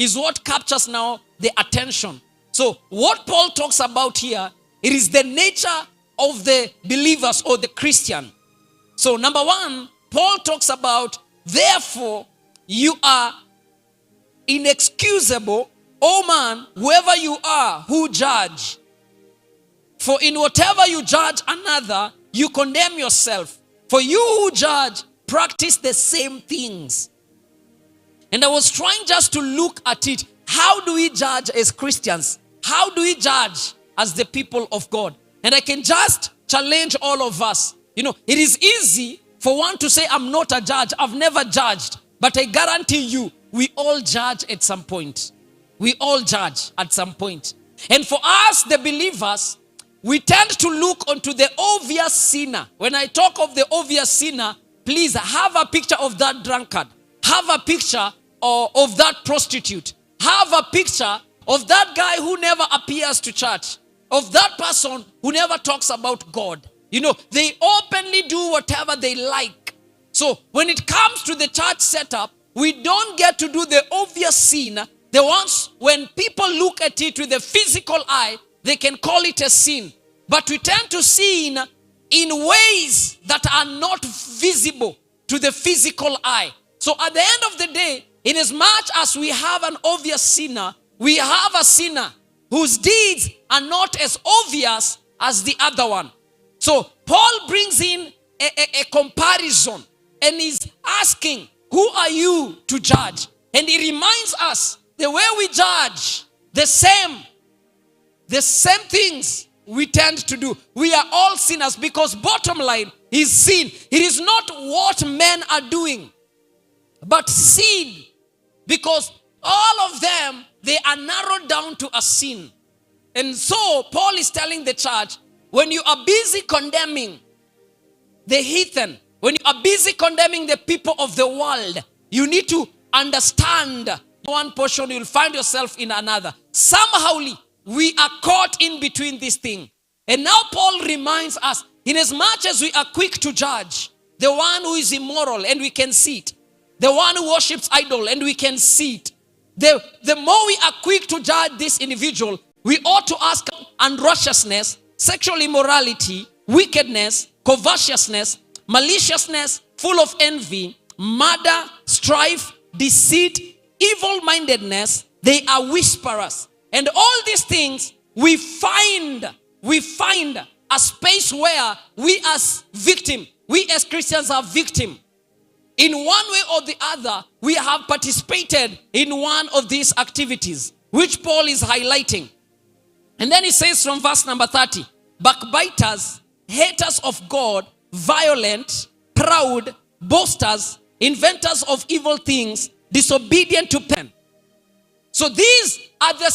is what captures now the attention. So what Paul talks about here, it is the nature of the believers or the Christian. So number one, Paul talks about, therefore, you are inexcusable, O man, whoever you are, who judge. For in whatever you judge another, you condemn yourself. For you who judge, practice the same things. And I was trying just to look at it. How do we judge as Christians? How do we judge as the people of God? And I can just challenge all of us. You know, it is easy for one to say, I'm not a judge. I've never judged. But I guarantee you, we all judge at some point. We all judge at some point. And for us, the believers, we tend to look onto the obvious sinner. When I talk of the obvious sinner, please have a picture of that drunkard. Have a picture of that prostitute. Have a picture of that guy who never appears to church. Of that person who never talks about God. You know, they openly do whatever they like. So when it comes to the church setup, we don't get to do the obvious sin. The ones, when people look at it with the physical eye, they can call it a sin. But we tend to sin in ways that are not visible to the physical eye. So at the end of the day, in as much as we have an obvious sinner, we have a sinner whose deeds are not as obvious as the other one. So Paul brings in a comparison and is asking, who are you to judge? And he reminds us, the way we judge, the same things we tend to do. We are all sinners, because bottom line is sin. It is not what men are doing, but sin. Because all of them, they are narrowed down to a sin. And so Paul is telling the church, when you are busy condemning the heathen, when you are busy condemning the people of the world, you need to understand one portion, you'll find yourself in another. Somehow we are caught in between this thing. And now Paul reminds us, in as much as we are quick to judge the one who is immoral, and we can see it, the one who worships idol, and we can see it, the more we are quick to judge this individual, we ought to ask unrighteousness, sexual immorality, wickedness, covetousness, maliciousness, full of envy, murder, strife, deceit, evil-mindedness. They are whisperers. And all these things, we find a space where we as victim, we as Christians are victim. In one way or the other, we have participated in one of these activities, which Paul is highlighting. And then he says from verse number 30, backbiters, haters of God, violent, proud, boasters, inventors of evil things, disobedient to parents. So these are the